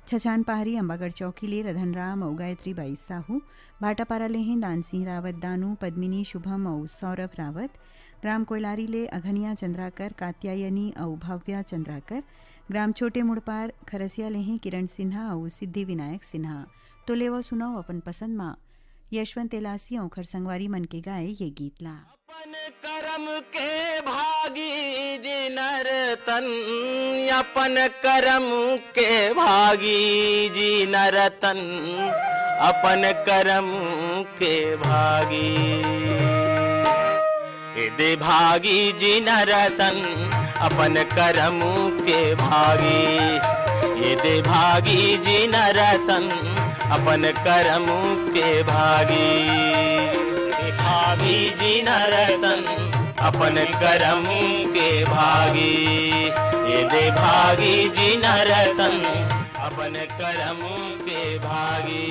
छछान पहाड़ी अंबागढ़ चौकी ले रधन राम और गायत्री बाई साहू भाटापारा ले हैं दान सिंह रावत दानू पद्मिनी शुभम और सौरभ रावत ग्राम कोयलारी ले अघनिया चंद्राकर कात्यायनी और भव्या चंद्राकर ग्राम छोटे मुड़पार खरसिया ले हैं किरण सिन्हा और सिद्धि विनायक सिन्हा। तो ले वो सुनाओ अपन पसंद माँ यशवंत एलासी और खरसंगवारी मन के गाए ये गीत ला। अपन करम के भागी जी नर तन, अपन करम के भागी जी नर तन, अपन करम के भागी दे भागी जी नर तन, अपन करम के भागी ये दे भागी जी नर तन, अपन करम के भागी भागी जी नरतन, अपन करम के भागी ये दे भागी जी नरतन, अपन करम के भागी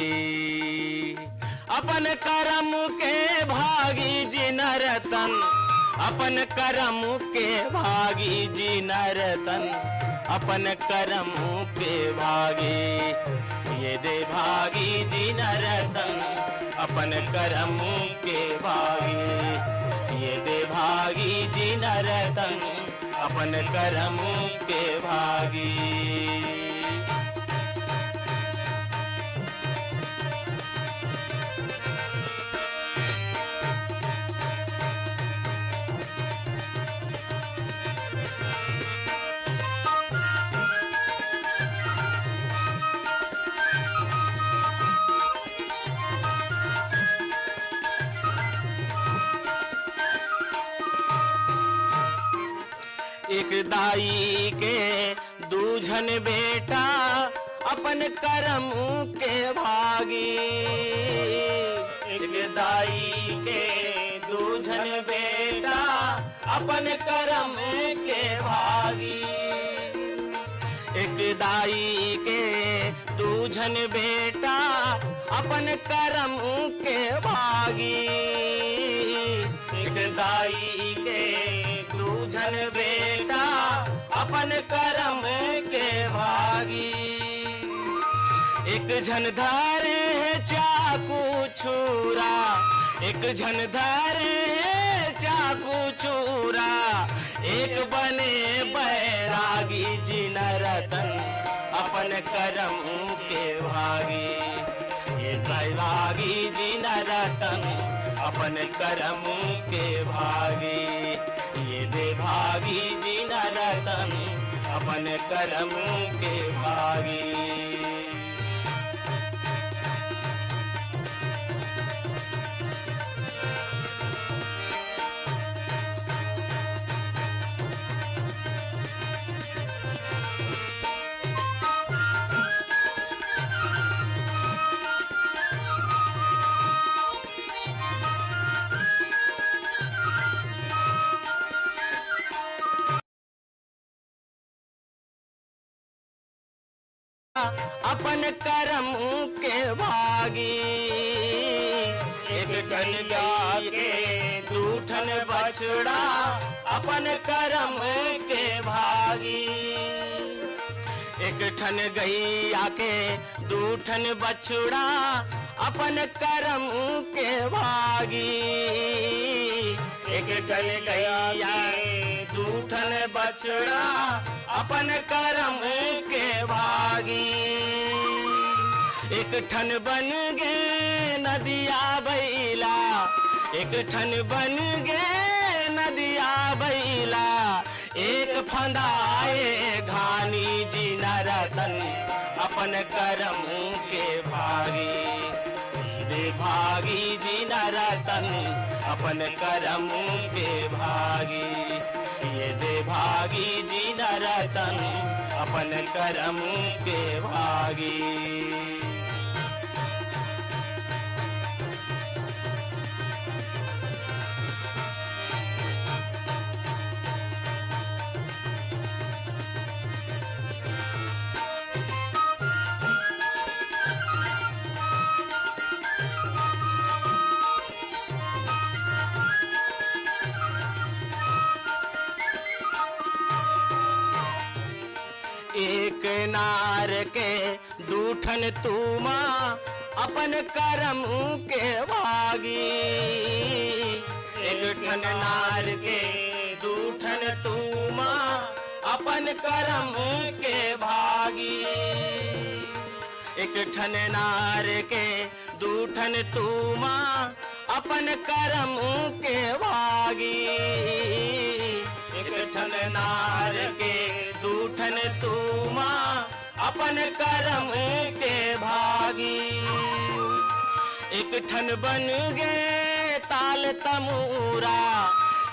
अपन करम के भागी जी नरतन, अपन करम के भागी जी नरतन, अपन करम के भागी ये दे भागी जी नरतन, अपन करम के भागी ये दे भागी जी नरतन, अपन करम के भागी। एक दाई के दूझन बेटा, अपन करम के भागी एक दाई के दूझन बेटा, अपन करम के भागी एक दाई के दूझन बेटा, अपन करम के भागी एक दाई के दूझन बेटा, अपन करम के भागी एक झन धारे है चाकू छुरा, एक झन धारे है चाकू छुरा, एक बने बैरागी जी नरतन, अपन करम के भागी ये बैरागी जी नरतन, अपन करम के भागी ये दे भागी जी नरतन, अपन करम के भागी। अपन करम के भागी एक ठन गाय के दूठन बछड़ा, अपन करम के भागी एक ठन गैया के दूठन बछड़ा, अपन करम के भागी एक ठन गैया दूठन बछड़ा, अपन करम के भागी एक ठन बन गे नदिया बैला, एक ठन बन गे नदिया बैला, एक फंदाए घानी जी नरतन, अपन करम के भागी दे भागी जी नरतन, अपन करम के भागी ये दे भागी जी नरतन, अपन करम के भागी। एक नार के दूठन तूमा अपन करम के भागी। एक ठन नार के दूठन तूमा अपन करम के भागी। एक ठन नार के दूठन तूमा अपन करम के भागी। एक ठन नार के दूठन तूमा अपन करम के भागी। एक ठन बन गए ताल तमूरा,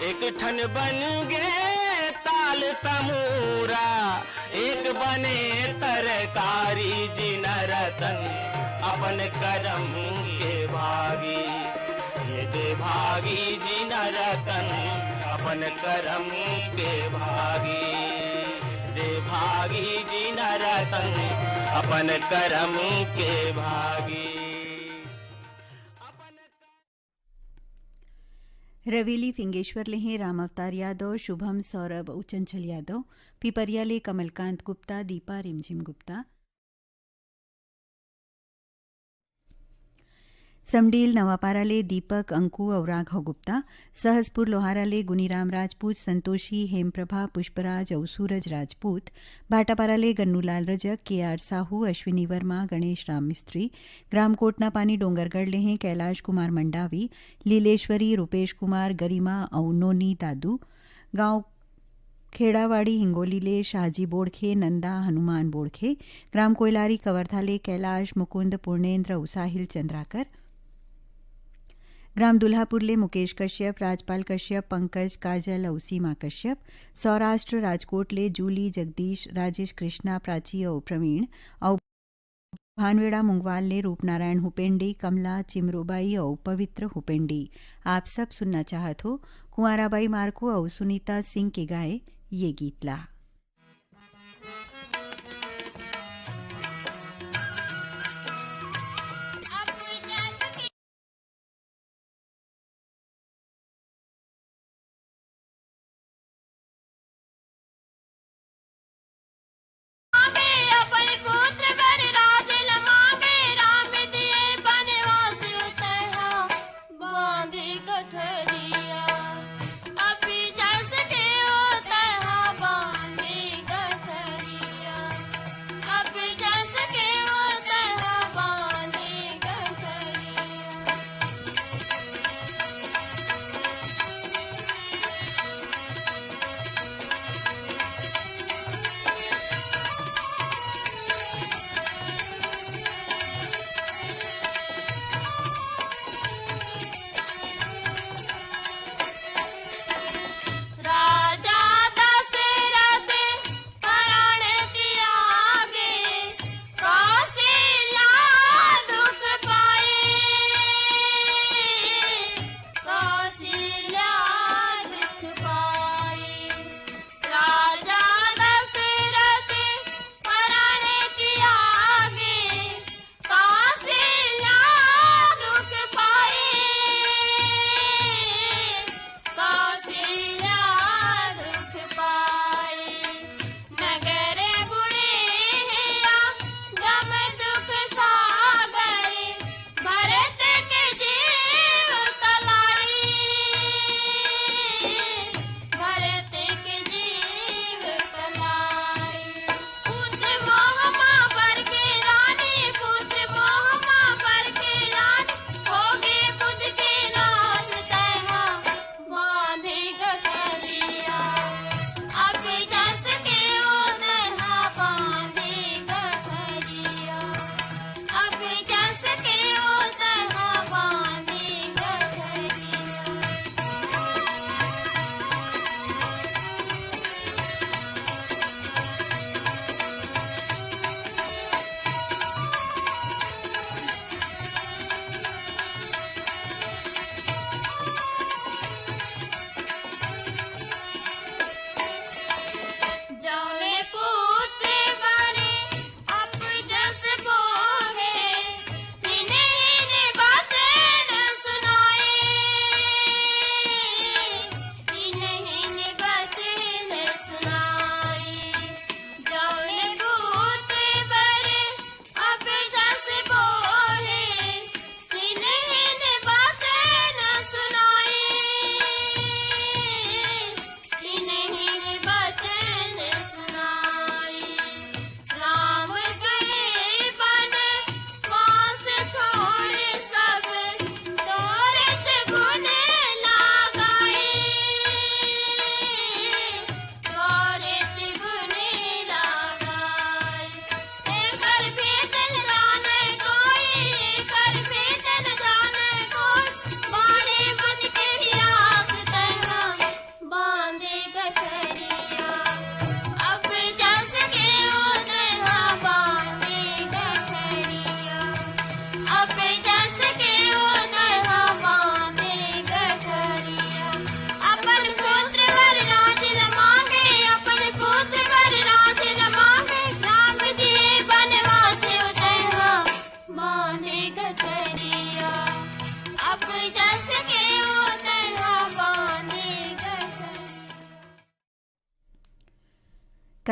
एक ठन बन गए ताल तमूरा, एक बने तरकारी जिन रतन अपन करम के भागी। ये दे भागी जिन रतन अपन करम के भागी। दे भागी जिन रतन अपन करम के भागी। रवेली फिंगेश्वर लेहे राम अवतार यादव, शुभम सौरभ उचंचल यादव, पिपरियाले कमलकांत गुप्ता, दीपा रिमझिम गुप्ता, समडील नवापाराले दीपक अंकु और राघव गुप्ता, सहसपुर लोहाराले गुनीराम राजपूत, संतोषी हेमप्रभा पुष्पराज और सूरज राजपूत, भाटापाराले गन्नूलाल रजक, केआर साहू, अश्विनी वर्मा, गणेश राम मिस्त्री, ग्राम कोटना पानी डोंगरगढ़ लेहे कैलाश कुमार मंडावी, लीलेश्वरी रूपेश कुमार, गरिमा और नोनी दादू, गांव खेड़ावाड़ी हिंगोलीले शाहजी बोड़खे, नंदा हनुमान बोड़खे, ग्राम कोयलारी कवर्धाले कैलाश मुकुंद पूर्णेन्द्र उसाहिल चंद्राकर, ग्राम दुल्हापुरले मुकेश कश्यप, राजपाल कश्यप, पंकज काजल और सीमा कश्यप, सौराष्ट्र राजकोटले जूली जगदीश, राजेश कृष्णा, प्राची और प्रवीण, और भानवेड़ा मुंगवाल ने रूपनारायण हुपेंडी, कमला चिमरोबाई और पवित्र हुपेंडी। आप सब सुनना चाहत हो कुंवराबाई मार्को और सुनीता सिंह के गाए ये गीत ला।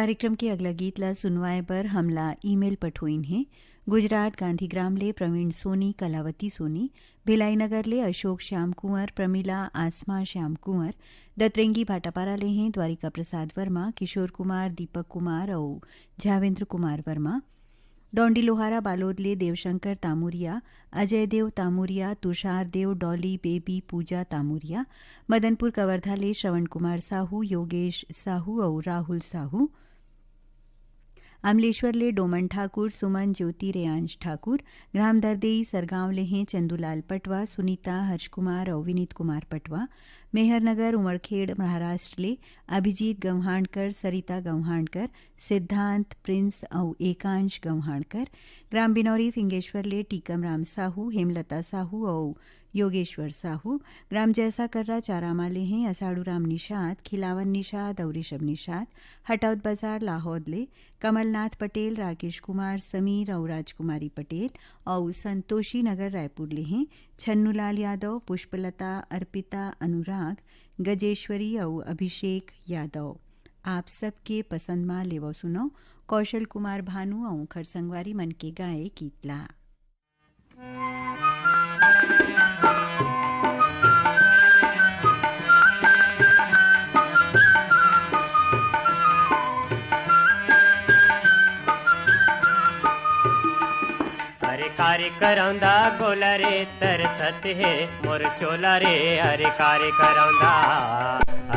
कार्यक्रम के अगला गीत ला सुनवाए बर हमला ईमेल पठोइन है। गुजरात गांधीग्राम ले प्रवीण सोनी कलावती सोनी, भिलाई नगर ले अशोक श्याम कुंवर, प्रमिला आसमा श्याम कुंवर, दतरेंगी भाटापारा ले हैं द्वारिका प्रसाद वर्मा, किशोर कुमार, दीपक कुमार और झावेंद्र कुमार वर्मा, डोंडी लोहारा बालोद ले देवशंकर तामुरिया, अजय देव तामुरिया, तुषार देव, डॉली बेबी, पूजा तामुरिया, मदनपुर कवर्धा ले श्रवण कुमार साहू, योगेश साहू और राहुल साहू, अमलेश्वर ले डोमन ठाकुर, सुमन ज्योति रेयांश ठाकुर, ग्राम दरदेई सरगांव ले हैं चंदूलाल पटवा, सुनीता हर्षकुमार और विनीत कुमार पटवा, मेहरनगर उमरखेड़ महाराष्ट्र ले अभिजीत गव्हाणकर, सरिता गव्हाणकर, सिद्धांत प्रिंस और एकांश गव्हाणकर, ग्राम बिनौरी फिंगेश्वर ले टीकम राम साहू, हेमलता साहू और योगेश्वर साहू, ग्राम जैसा कर्रा चारामा ले हैं असाड़ू राम निषाद, खिलावन निषाद और ऋषभ निषाद, हटौद बाजार लाहौद ले कमलनाथ पटेल, राकेश कुमार, समीर और राजकुमारी पटेल और संतोषी नगर रायपुर ले हैं छन्नूलाल यादव, पुष्पलता, अर्पिता, अनुराग, गजेश्वरी और अभिषेक यादव। आप सबके पसंद मा लेवो सुनो कौशल कुमार भानु और खरसंगवारी मन के गाए गीतला। कार्य करौंदा गोला रे तरसत है मोर चोला रे, अरे कार्य करौंदा,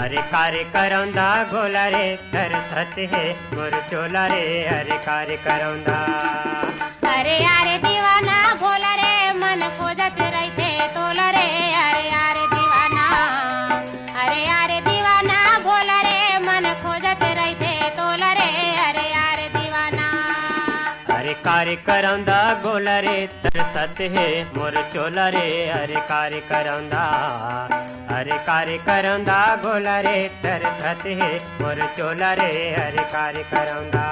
अरे कार्य करौंदा गोला रे तरसत है मोर चोला रे, अरे कार्य करौंदा। अरे यारे दीवाना भोला रे मन खोजत रहते तोला रे, अरे यारे दीवाना, अरे यारे दीवाना भोला रे मन खोजत रहते तोला रे, अरे यारे दीवाना। अरे कार्य करौंदा गोला रे तरसत है मोर चोला रे, अरे कार्य करौंदा, अरे कार्य करौंदा गोला रे तरसत है मोर चोला रे, अरे कार्य करौंदा।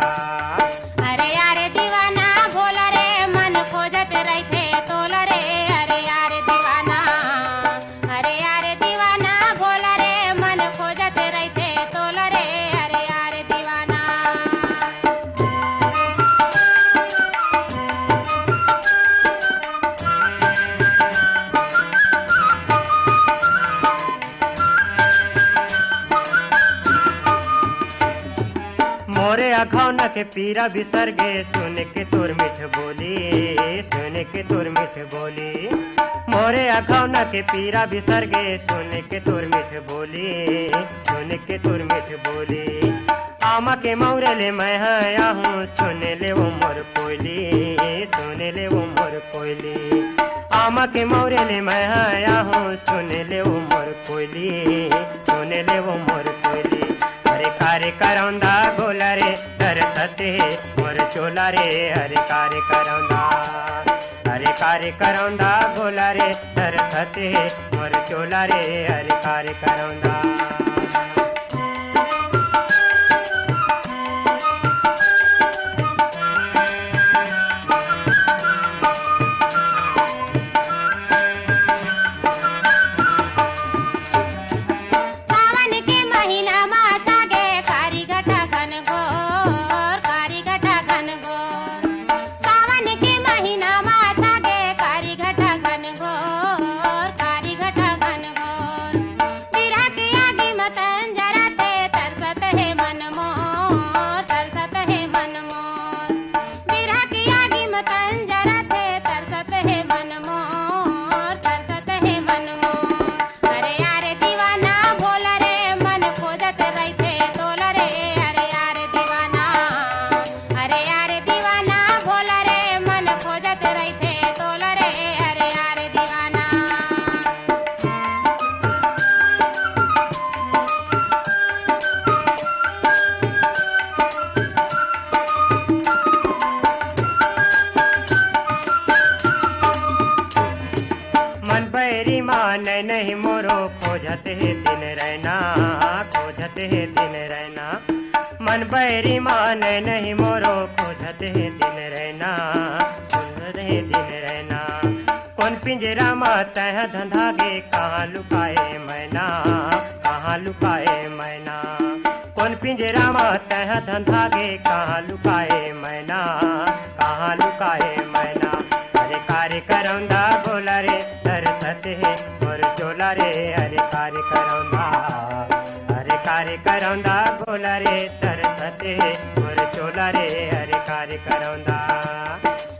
अरे यारे दीवाना भोला रे मन खोजत रहते तोला रे, अरे यारे दीवाना, अरे यारे दीवाना भोला रे मन खोजत रहते तोला रे, अरे यारे दीवाना। मोरे अखौन के पीरा बिसर गे सुन के तुर मिठ बोली, सुन के तुर मिठ बोली, मोरे अखौन के पीरा बिसर गे सुन के तुर मिठ बोली, सुन के तुर मिठ बोली। आमा के मौरे ले मैं आया हूँ सुन ले वो मोर कोयली, सुन ले वो मोर कोयली। आमा के मौरे ले मैं आया हूँ सुन ले वो मोर कोयली, सुन ले वो मोर कोयली। अरे कार्य करौंदा गोला रे तरसत है मोर चोला रे, अरे कार्य करौंदा, अरे कार्य करौंदा गोला रे तरसत है मोर चोला रे, अरे कार्य करौंदा। नहीं मोरो खोजत है दिन रहना, खोजत है दिन रहना। मन बैरी मान नहीं मोरो खोजत है दिन रहना, खोजत है दिन रहना। कौन पिंजरा मात है धंधा गे कहाँ लुकाए मैना, कहाँ लुकाए मैना। कौन पिंजरा में तह धंधा गे कहाँ लुकाए मैना, कहाँ लुकाए मैना। अरे कार्य करौंदा बोला रे तरसत है मोर चोला रे, अरे कार्य करौंदा, अरे कार्य करौंदा बोला रे तरसत है मोर चोला रे, अरे कार्य करौंदा।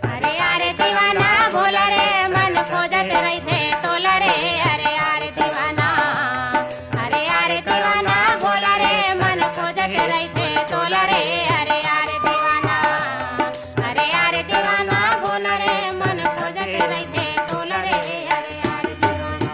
अरे यारे दीवाना भोला रे मन खोजत रहते तोला रे, अरे यारे दीवाना, अरे यारे दीवाना भोला रे मन खोजत रहते तोला रे, अरे यारे दीवाना, अरे यारे दीवाना भोला रे मन खोजत रहते तोला रे, अरे यारे दीवाना।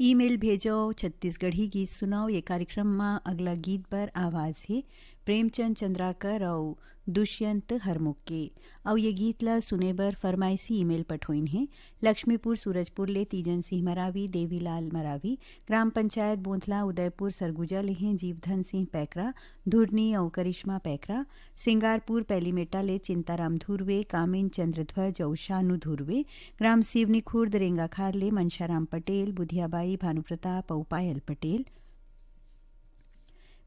ईमेल भेजो, छत्तीसगढ़ी गीत सुनाओ। ये कार्यक्रम में अगला गीत पर आवाज़ है प्रेमचंद चंद्राकर और दुष्यंत हरमुख के। और ये गीत ला सुने बर फरमाइशी ईमेल पठोइन है लक्ष्मीपुर सूरजपुर ले तीजन सिंह मरावी, देवीलाल मरावी, ग्राम पंचायत बोंथला उदयपुर सरगुजा ले हैं जीवधन सिंह पैकरा, धुरनी और करिश्मा पैकरा, सिंगारपुर पैलीमेटा ले चिंताराम धुर्वे, कामिन चंद्रध्वज और शानु धुर्वे, ग्राम सिवनी खुर्द रेंगाखार ले मनशाराम पटेल, बुधियाबाई, भानुप्रताप और पायल पटेल,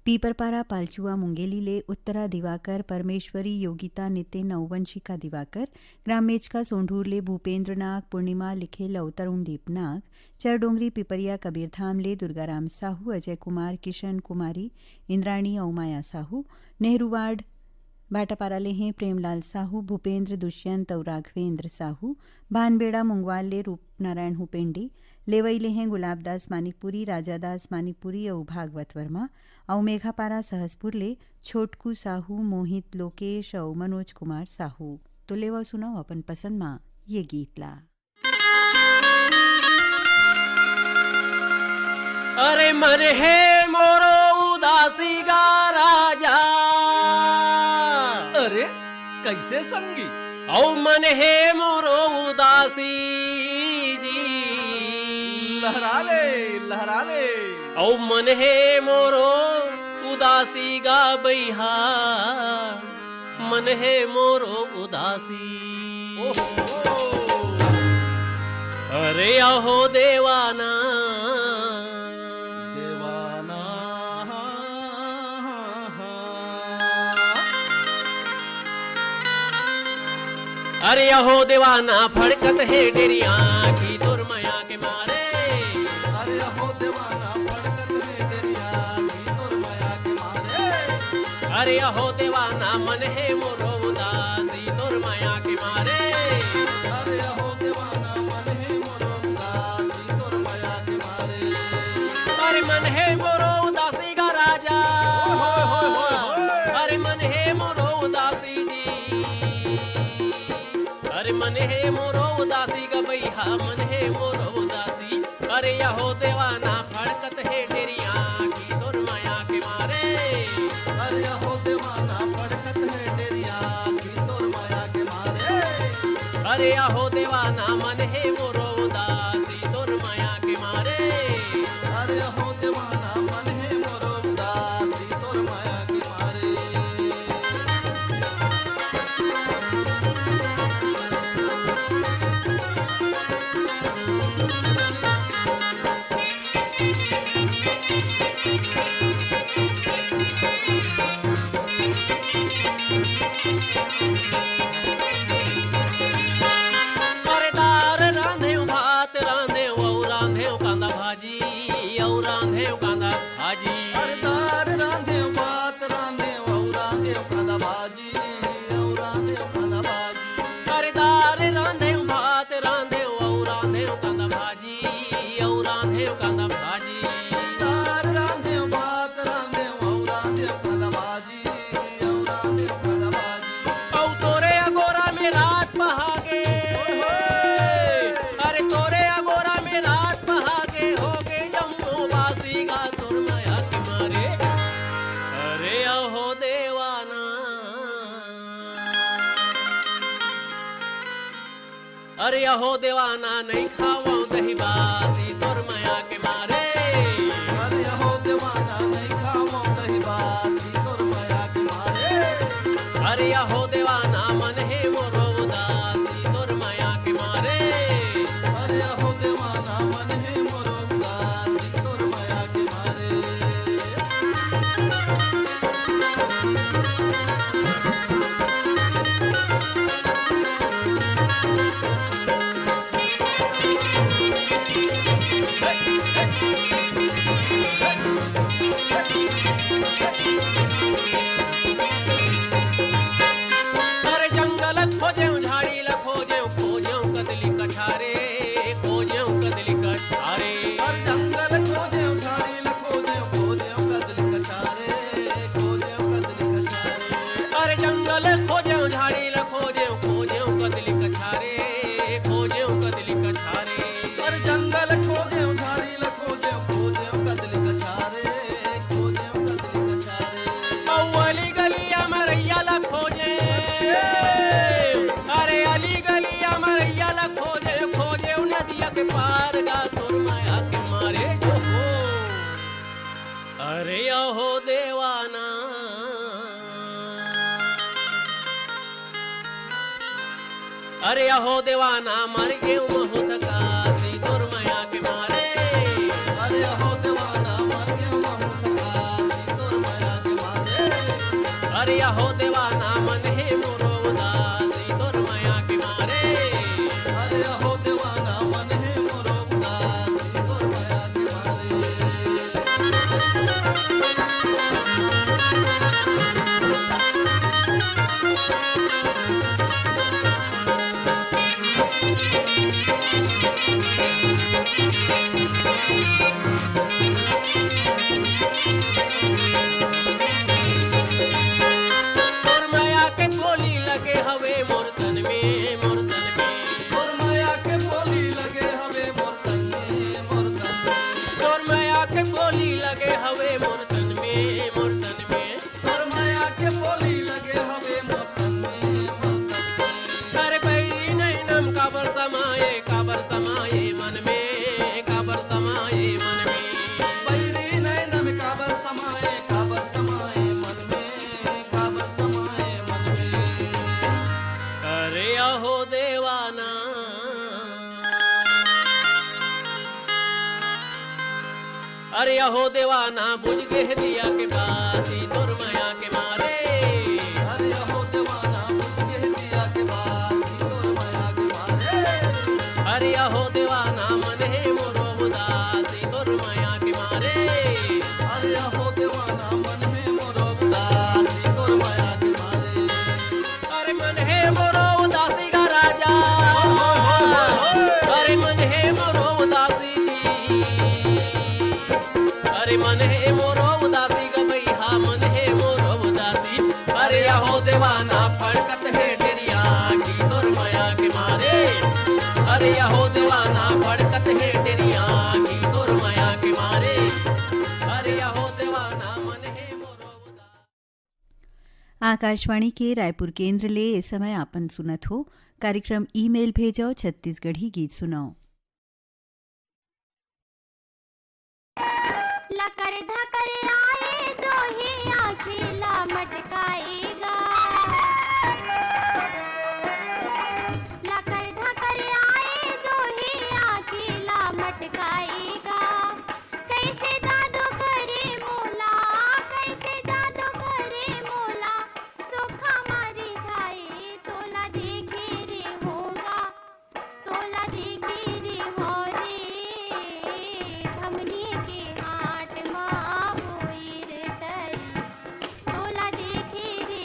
पीपरपारा पालचुआ मुंगेली ले उत्तरा दिवाकर, परमेश्वरी, योगिता, नितिन और वंशिका दिवाकर, ग्राम मेचका सोंढूर ले भूपेंद्र नाग, पूर्णिमा लिखेल और तरुणदीप नाग, चरडोंगरी पिपरिया कबीरधाम ले दुर्गाराम साहू, अजय कुमार, किशन कुमारी, इंद्राणी और माया साहू, नेहरूवाड़ भाटापारा ले हैं प्रेमलाल साहू, भूपेंद्र, दुष्यंत और राघवेंद्र साहू, भानबेड़ा मुंगवाल ले रूपनारायण हुपेंडी, लेवई ले हैं गुलाबदास मानिकपुरी, राजादास मानिकपुरी और भागवत वर्मा, और मेघापारा सहसपुर ले छोटकू साहू, मोहित, लोकेश और मनोज कुमार साहू। तो लेवा सुनाओ अपन पसंद मां ये गीत ला। अरे मन है मोरो उदासी गा राजा, अरे कैसे संगी? औ मन है मोरो उदासी जी, लहरा ले लहरा ले। औ मन है मोरो उदासी गा बैहा, मन है मोरो उदासी। अरे अहो देवाना देवाना, अरे अहो दीवाना फड़कत है डेरिया की दुर्मया के मारे, अरे हो दीवाना फड़कत है दरिया की दुर्मया के मारे। अरे अहो दीवाना मन है मोरो उदासी दुर्मया के मारे, अरे हो दीवाना मन है मोरो उदासी दुर्मया के मारे। अरे मन है मोरो उदासी का राजा, अरे मन है मोरो उदासी जी, अरे मन है मोरो उदासी का बैहा, मन है मोरो उदासी। अरे यहो देवाना फड़कत है डेरिया की दुर्मया के मारे, अरे हो दीवाना फड़कत है दरिया की दुर्मया के मारे। अरे यहो देवाना मन है मोरो उदासी दुर्मया के मारे, अरे हो दीवाना मन है मोरो उदासी दुर्मया के मारे। अरे दार रांधे भात रांधे और रांधे कांदा भाजी, और रांधे कांदा भाजी। अरे दार रांधे भात रांधे और रांधे कांदा भाजी, और रांधे कांदा भाजी। अरे दार रांधे भात रांधे और रांधे कांदा भाजी, और रांधे कांदा भाजी। दार रांधे भात रांधे और रांधे कांदा भाजी, और रांधे कांदा भाजी। औ तोरे अगोरा में रात बहागे, अरे तोरे अगोरा में रात बहागे, हो गए जम्मू बासी गा दुर्मया के मारे। अरे अहो देवाना, अरे अहो देवाना नहीं खाओ दही बासी दुर्मया के मारे। अरे हो दीवाना नहीं खाओ दही बासी दुर्मया के मारे। अरे अहो देवाना मन है मोरो उदासी दुर्मया के मारे। अरे हो दीवाना मन है मोरो उदासी दुर्मया जंगल खोजे झाड़ी ल खोजे कदली कछारे खोजे कदली कछारे और जंगल खोजे झाड़ी ल खोजे कदली कछारे खोजे कदली कछारे अली गलिया मरैया ल खोजे अरे अली गलिया मरैया ल खोजे नदिया के पार गा तोर माया के मारे हो अरे अहो देवाना अरे अहो देवाना मर गए बहुत काशी तोर माया के मारे अरे अहो देवाना मर गए बहुत काशी तोर माया के मारे अरे अहो देवाना मन है मोरो उदासी तोर माया के मारे अरे अहो देवाना मन है मोरो उदासी तोर माया के मारे तोर माया के बोली लगे हवे मोर तन में तोर माया के बोली लगे हवे मोर तन में तोर माया के बोली लगे हवे मोर तन में तोर माया के बोली लगे हवे मोर तन में अरे बैरी नैनम काबर समाये मन में काबर समाये मन में बैरी नैनम काबर समाये मन में काबर समाये मन में अरे अहो देवाना अरे अहो देवाना बुझ के दिया के बाती तोर माया के मारे अरे अहो देवाना बुझ के दिया के बाती तोर माया के मारे अरे अहो देवाना मन है मोरो उदासी तोर माया के मारे अरे अहो देवाना मन है मोरो उदासी तोर माया के मारे अरे मन है मोरो उदासी का राजा अरे मन है मोरो उदासी अरे मन है मोरो उदासी का भैया मन है मोरो उदासी अरे अहो देवाना फड़कत है तेरिया की तोर माया के मारे अरे अहो देवाना फड़कत है तेरिया की तोर माया के मारे अरे अहो देवाना मन है मोरो उदासी। आकाशवाणी के रायपुर केंद्र ले इस समय आपन सुनत हो कार्यक्रम ईमेल भेजो छत्तीसगढ़ी गीत सुनाओ। लकर धकर आए जो ही आखिला मटकाएगा लकर धकर आए जो ही आखिला मटकाएगा कैसे जादू करे मोला सुखा मारी जाए तोला देखे रे होगा तोला देखे रे हो रे हमनी के हाट मा होई रे तरी तोला देखे रे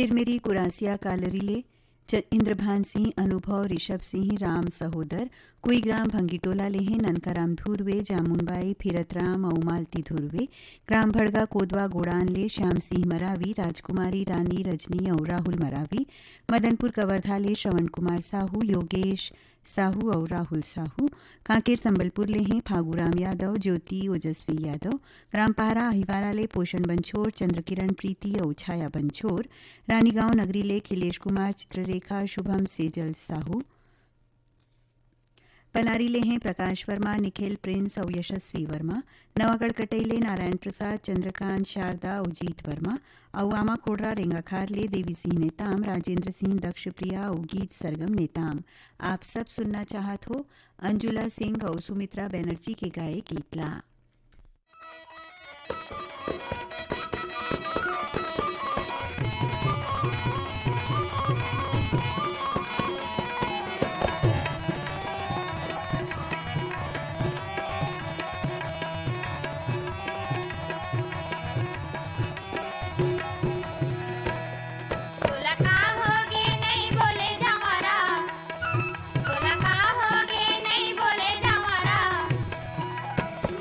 चिरमिरी कुरासिया कालरीले इंद्रभान सिंह अनुभव ऋषभ सिंह राम सहोदर कुईग्राम भंगीटोला लेहे ननकाराम धुर्वे जामुनबाई फिरतराम और मालती धुर्वे ग्राम भड़गा कोदवा गोड़ान ले श्याम सिंह मरावी राजकुमारी रानी रजनी और राहुल मरावी मदनपुर कवर्धा ले श्रवण कुमार साहू योगेश साहू और राहुल साहू कांकेर संबलपुर ले हैं फागूराम यादव ज्योति ओजस्वी यादव ग्राम पहारा अहिवारा ले पोषण बंछोर चंद्रकिरण प्रीति और छाया बंछोर रानीगांव नगरी ले खिलेश कुमार चित्ररेखा शुभम सेजल साहू पलारी ले हैं प्रकाश वर्मा निखिल प्रिंस और यशस्वी वर्मा नवागढ़ कटैले नारायण प्रसाद चंद्रकांत शारदा और जीत वर्मा अवामा खोडरा रेंगाखार ले देवी सिंह नेताम राजेंद्र सिंह दक्ष प्रिया और गीत सरगम नेताम। आप सब सुनना चाहत हो अंजुला सिंह और सुमित्रा बनर्जी के गाए गीतला।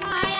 माई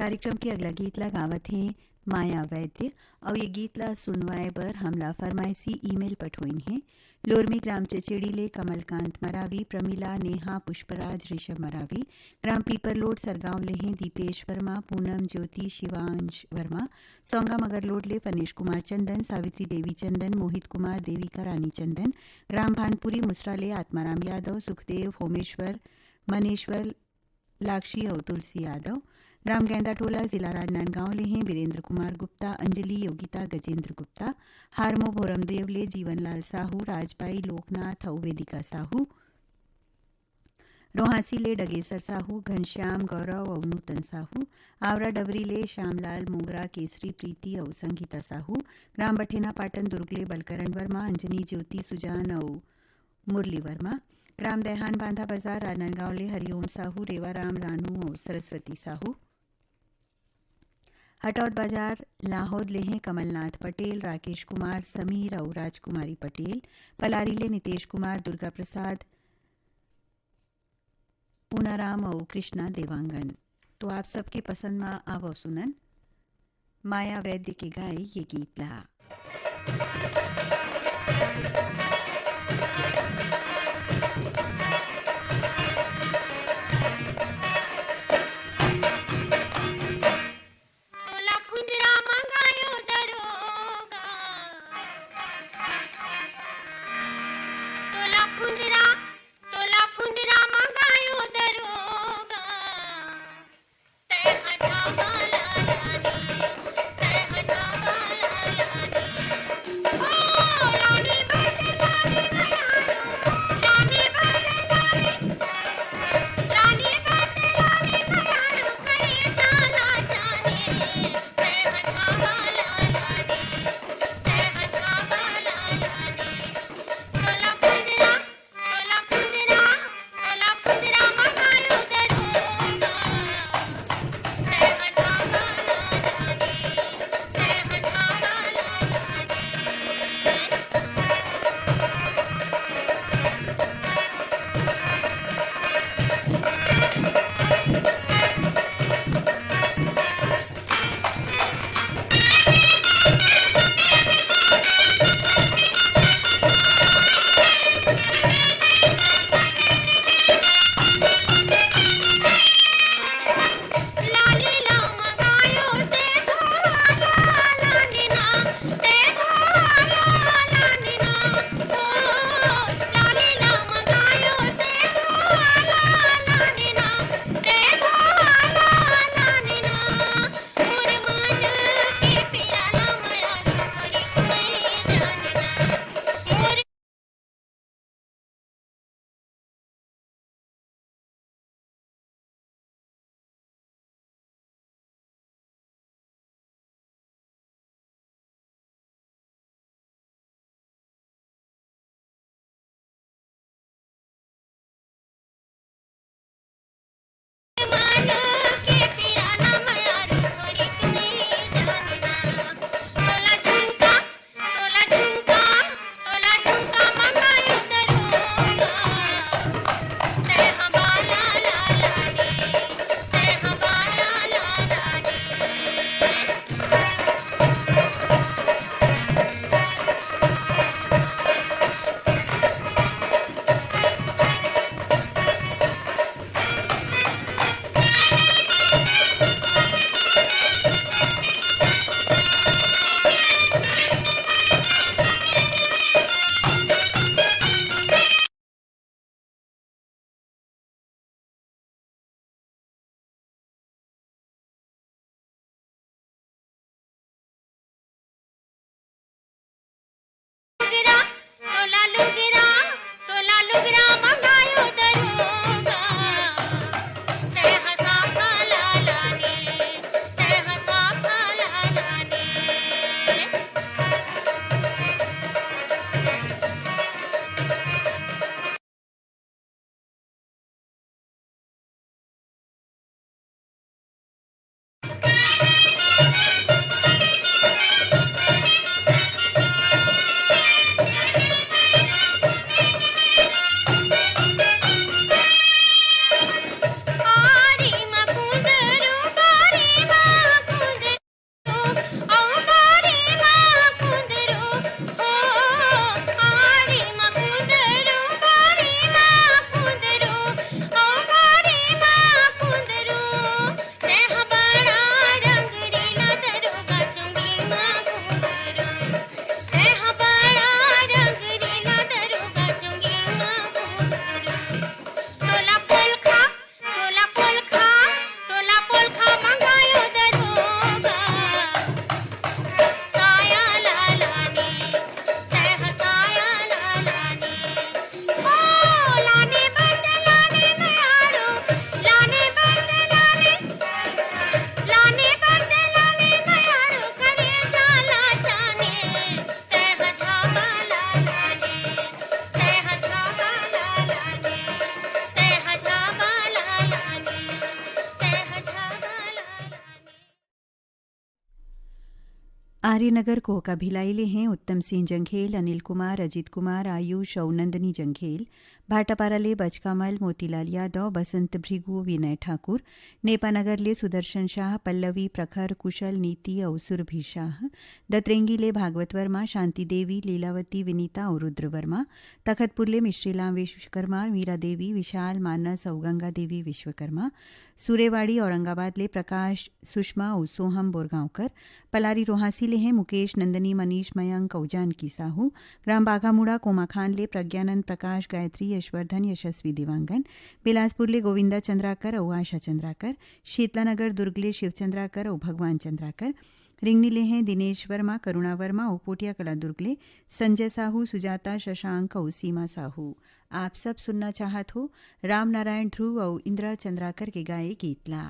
कार्यक्रम के अगला गीत ला गावत है माया वैद्य और ये गीत ला सुनवाए बर हमला फरमाइशी ईमेल पठोइन है लोरमी ग्राम चचेड़ी ले कमलकांत मरावी प्रमिला नेहा पुष्पराज ऋषभ मरावी ग्राम पीपरलोड सरगांव ले हैं दीपेश वर्मा पूनम ज्योति शिवांश वर्मा सोंगा मगरलोड ले फनेश कुमार चंदन सावित्री देवी चंदन मोहित कुमार देविका रानी चंदन ग्राम भानपुरी मुसरा ले आत्माराम यादव सुखदेव होमेश्वर मनेश्वर लाक्षी और तुलसी यादव ग्राम गेंदा टोला जिला राजनांदगांव ले हैं वीरेंद्र कुमार गुप्ता अंजलि योगिता गजेंद्र गुप्ता हारमो भोरमदेव ले जीवनलाल साहू राजबाई लोकनाथ और वेदिका साहू रोहासी ले डगेसर साहू घनश्याम गौरव और नूतन साहू आवरा डबरी ले श्यामलाल मोगरा केसरी प्रीति और संगीता साहू ग्राम बठेना पाटन दुर्ग ले बलकरण वर्मा अंजनी ज्योति सुजान और मुरली वर्मा ग्राम देहान बांधा बाजार राजनांदगांव ले हरिओम साहू रेवाराम रानू और सरस्वती साहू हटौद बाजार लाहौद ले हैं कमलनाथ पटेल राकेश कुमार समीर और राजकुमारी पटेल पलारी ले नितेश कुमार दुर्गा प्रसाद पूनाराम और कृष्णा देवांगन। तो आप सबके पसंद में आवो सुनन माया वैद्य के गाए ये गीत ला। Oh, आर्यनगर कोहका भिलाईले हैं उत्तम सिंह जंघेल, अनिल कुमार, अजित कुमार, आयुष और नंदनी जंघेल। भाटापाराले बचकामल, मोतीलाल यादव, बसंत भृगु, विनय ठाकुर। नेपानगरले सुदर्शन शाह, पल्लवी, प्रखर, कुशल, नीति और सुरभि शाह। दतरेंगीले भागवत वर्मा, शांति देवी, लीलावती, विनीता और रुद्र वर्मा। तखतपुरले मिश्रीलाम विश्वकर्मा, मीरा देवी, विशाल, मानस और गंगा देवी विश्वकर्मा। सुरेवाड़ी औरंगाबादले प्रकाश, सुषमा और सोहम बोरगांवकर। पलारी रोहासीले हैं मुकेश, नंदनी, मनीष, मयंक और जानकी साहू। ग्राम बाघामुड़ा कोमाखानले प्रज्ञानंद, प्रकाश, गायत्री, यशवर्धन, यशस्वी दिवांगन। बिलासपुरले गोविंदा चंद्राकर और आशा चंद्राकर। शीतलानगर दुर्गले शिव चंद्राकर और भगवान चंद्राकर। रिंगनीले हैं दिनेश वर्मा, करुणा वर्मा और पोटिया कला दुर्गले संजय साहू, सुजाता, शशांक और सीमा साहू। आप सब सुनना चाहत हो राम नारायण ध्रुव और इंदिरा चंद्राकर के गाए गीतला।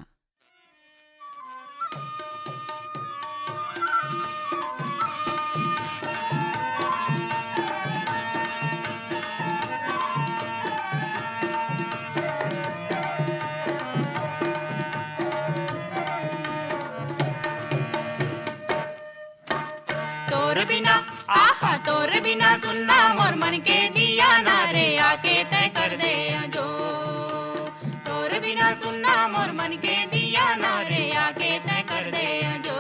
तोर बिना आहा तोर बिना सुनना मोर मन के दिया ना रे आके तय कर दे जो। तोर बिना सुनना मोर मन के दिया ना रे आके तय कर दे जो।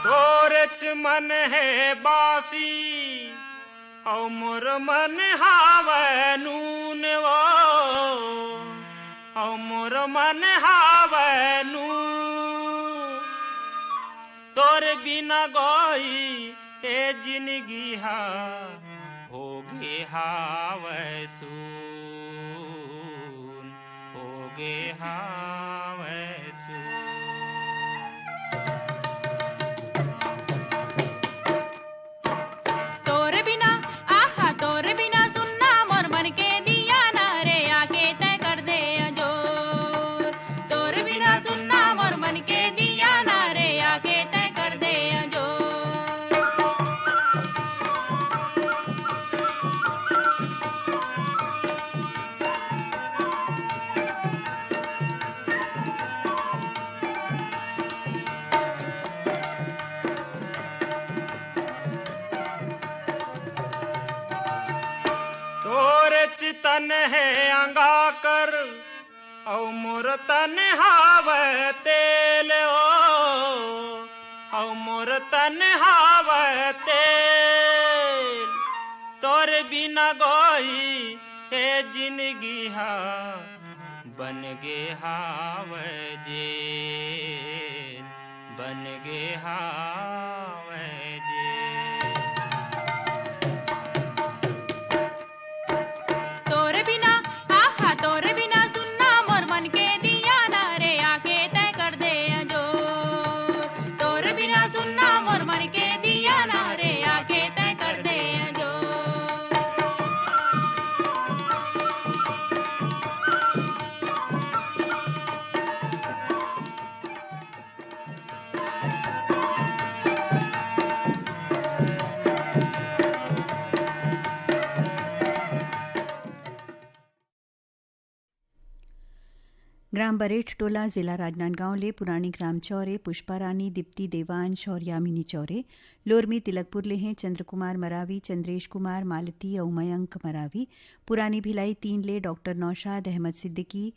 तोरच मन है बासी और मोर मन हावे नून वो और मोर मन हावे नून। तोर बिना गोई ए जिंदगी हा होगे हावे सून होगे हावे सून। तोर बिना आहा तोर बिना सुनना मोर मन के दिया ना रे आके तय कर दे जो। तोर बिना सुनना मोर मन के दिया ना रे आके तय कर दे जो। तन है अंगा कर औ मोर तन हावे तेल औ मोर तन हावे तेल। तोर बिना गोई हे जिंदगी हा बन गे हावे जेल बन गे हावे जेल। तोर बिना आहा तोर बिना सुनना मोर मन के दिया ना रे आके तय कर दे जो। तोर बिना सुनना मोर मन के दिया ना रे आके तय कर दे जो। ग्राम बरेठ टोला जिला राजनांदगांव ले पुरानी ग्राम चौरे पुष्पा रानी, दीप्ति देवांश और यामिनी चौरे। लोरमी तिलकपुर ले हैं चंद्रकुमार मरावी, चंद्रेश कुमार, मालती और मयंक मरावी। पुरानी भिलाई 3 ले डॉक्टर नौशाद अहमद सिद्दीकी,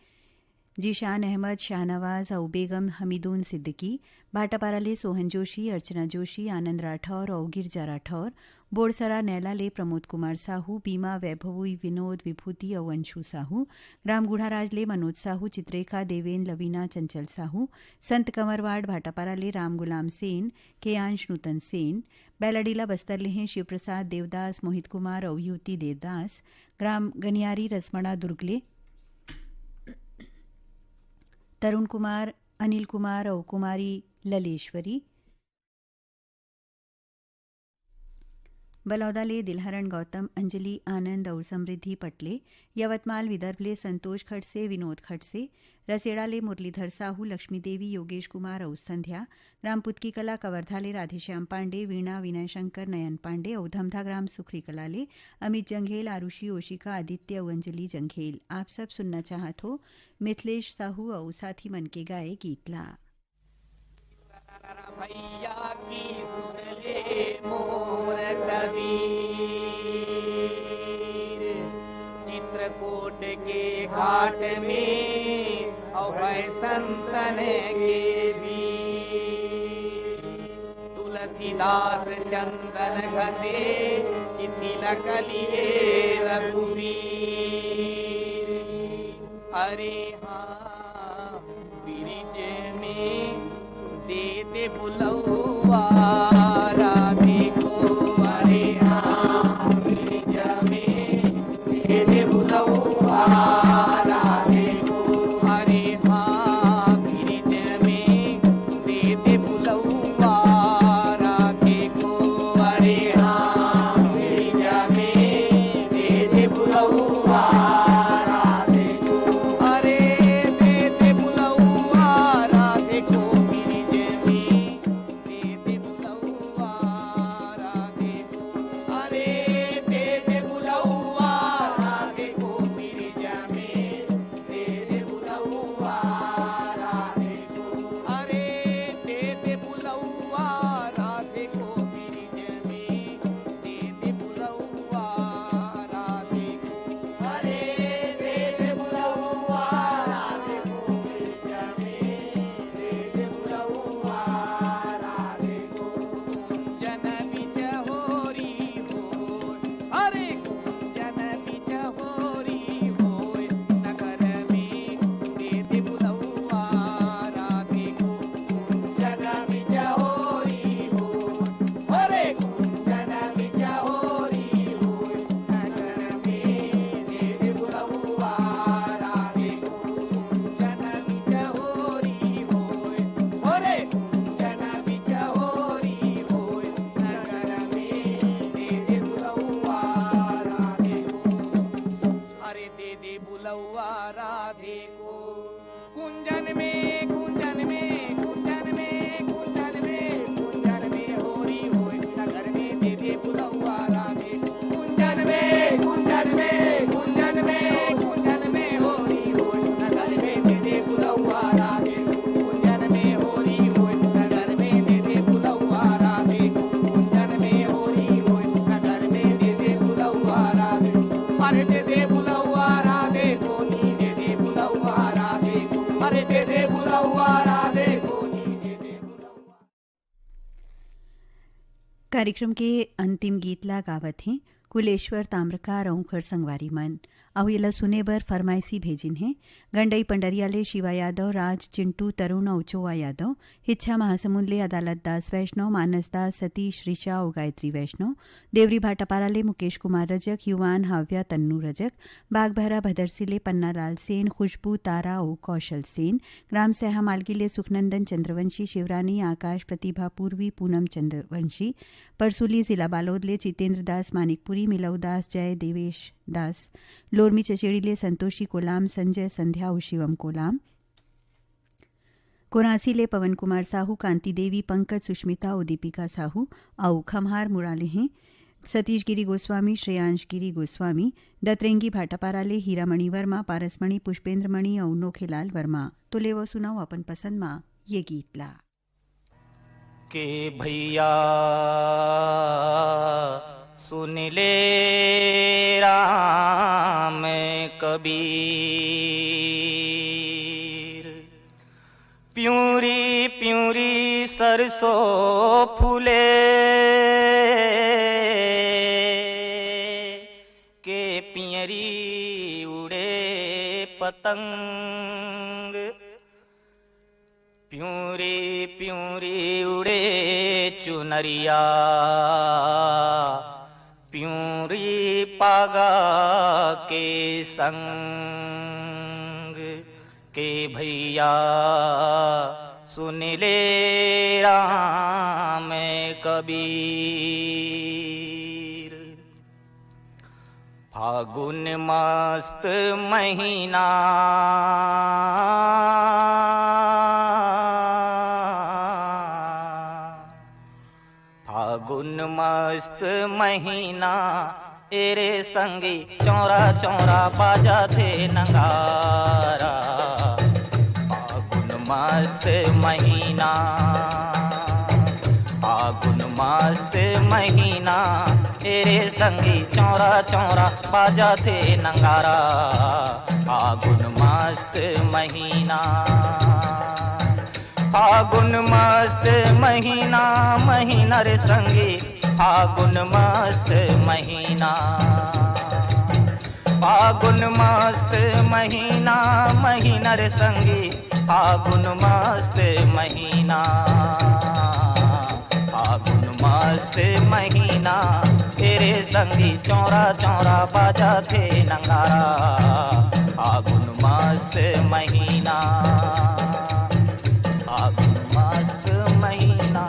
जीशान अहमद, शाहनवाज और बेगम हमीदून सिद्दीकी। भाटापारा ले सोहन जोशी, अर्चना जोशी, आनंद राठौर और गिरजा राठौर। बोरसरा नैला ले प्रमोद कुमार साहू, बीमा, वैभवी, विनोद, विभूति और अंशु साहू। ग्राम गुढ़ाराज ले मनोज साहू, चित्रेखा, देवेन, लवीना, चंचल साहू। संत कंवरवाड़ भाटापारा ले राम गुलाम सेन, केयांश नूतन सेन। बैलाडीला बस्तर ले हैं शिवप्रसाद देवदास, मोहित कुमार और युवती देवदास। ग्राम गनियारी रसमड़ा दुर्गले तरुण कुमार, अनिल कुमार और कुमारी ललेश्वरी। बलौदाले दिलहरण गौतम, अंजलि आनंद और समृद्धि पटले, यवतमाल विदर्भले संतोष खड़से, विनोद खड़से, रसेड़ाले मुरलीधर साहू, लक्ष्मी देवी, योगेश कुमार और संध्या, ग्राम पुतकी कला कवर्धाले राधेश्याम पांडे, वीणा विनय शंकर, नयन पांडे और धमधा ग्राम सुखरी कलाले अमित जंघेल, आरुषि ओशिका, आदित्य और अंजलि जंघेल। आप सब सुनना चाहत हो मिथिलेश साहू और साथी मन के गाए गीतला। भैया की सुन ले मोर कबीर, चित्रकूट के घाट में अभय संतन के वीर, तुलसीदास चंदन घसे तिलक लिए रघुवीर। अरे हाँ ब्रिज में दे दे बुलौआ राधे को, अरे हाँ ब्रिज में दे दे बुलौआ राधे को, अरे हाँ ब्रिज में दे दे बुलौआ राधे को, अरे हाँ ब्रिज में दे दे बुलौआ राधे को, अरे दे दे बुलौआ राधे को, कार्यक्रम के अंतिम गीतला गावत हैं कुलेश्वर ताम्रकार औंखर संगवारी मन। अहुला सुने बर फरमाइशी भेजिन है गंडई पंडरियाले शिवा यादव, राज चिंटू, तरुण और चोआ यादव, हिच्छा महासमुंदले अदालत दास वैष्णव, मानस दास, सतीश ऋषा और गायत्री वैष्णव, देवरी भाटापाराले मुकेश कुमार रजक, युवान हाव्या तन्नू रजक, बागभरा भदरसिले पन्नालाल सेन, खुशबू तारा और कौशल सेन, ग्राम सहा मालगीले सुखनंदन चंद्रवंशी, शिवरानी, आकाश, प्रतिभा पूर्वी, पूनम चंद्रवंशी, परसुली जिला बालोदले चितेंद्र दास, मानिकपुरी, मिलव दास, जय देवेश दास, लोरमी चचेड़ीले संतोषी कोलाम, संजय संध्या और शिवम कोलाम, कोरासीले पवन कुमार साहू, कांति देवी, पंकज, सुष्मिता और दीपिका साहू और खमहार मुड़ाले हैं सतीश गिरी गोस्वामी, श्रेयांश गिरी गोस्वामी, दतरेंगी भाटापाराले हीरामणि वर्मा, पारसमणि, पुष्पेंद्रमणि और नोखेलाल वर्मा। तो ले वो सुनाओ अपन पसंद मा ये गीत ला के भैया सुन ले राम कबीर, प्यूरी प्यूरी सरसों फूले के पियरी उड़े पतंग, प्यूरी प्यूरी उड़े चुनरिया, प्यूरी पागा के संग के भैया सुन ले राम कबीर। फागुन मस्त महीना फागुन मस्त महीना तेरे संगी चौरा चौरा बाजा थे नगारा फागुन मस्त महीना फागुन मस्त महीना तेरे संगी चौरा चौरा बाजा थे नगारा फागुन मस्त महीना फागुन मस्त महीना महीना रे संगी फागुन मस्त महीना फागुन मस्त महीना महीना रे संगी फागुन मस्त महीना फागुन मस्त महीना तेरे संगी चौरा चौरा बाजा थे नगारा फागुन मस्त महीना फागुन मस्त महीना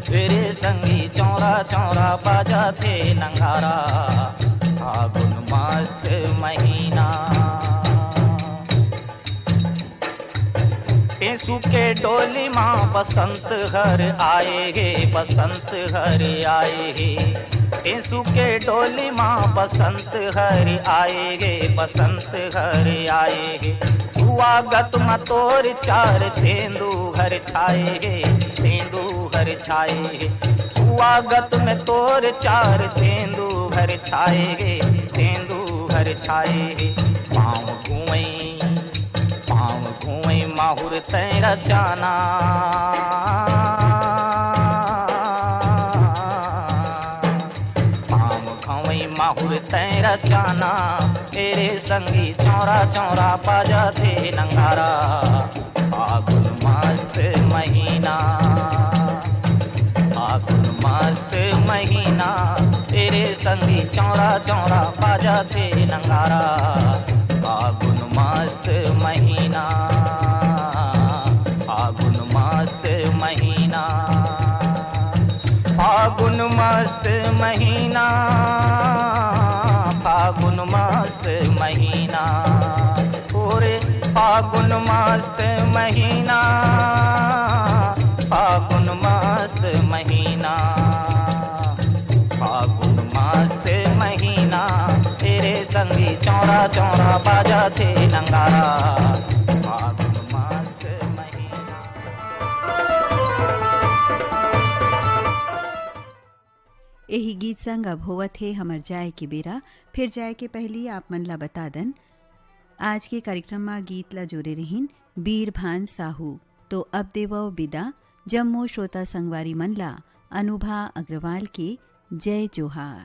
तेरे संगी चौरा चौरा बाजा थे नगारा फागुन मस्त महीना टेसू के डोली माँ बसंत घर आए गे बसंत घर आए गे टेसू के डोली माँ बसंत घर आए गे बसंत घर आए गे स्वागत में तोर चार तेंदू घर छाए गे तेंदू घर छाए गे स्वागत में तोर चार तेंदू घर छाए गे तेंदू घर छाए गे पाँव घुए माहुर तेरा जाना पाँव घुए माहुर तेरा जाना तेरे संगी चौरा चौरा बाजा थे नगारा फागुन मस्त महीना फागुन मस्त महीना तेरे संगी चौरा चौरा बाजा थे नगारा फागुन मस्त महीना फागुन मस्त महीना फागुन मस्त महीना फागुन मस्त महीना ओरे फागुन मस्त महीना फागुन मस्त महीना फागुन मस्त महीना तेरे संगी चौरा चौरा बाजा थे नगारा फागुन मस्त महीना। यही गीत संग अब होवत है हमर जाए के बेरा फिर जाए के पहली आप मन ला बता दन आज के कार्यक्रम में गीत ला जोरे रहीन बीर भान साहू तो अब देवो विदा जम्मो श्रोता संगवारी मन ला अनुभा अग्रवाल के जय जोहार।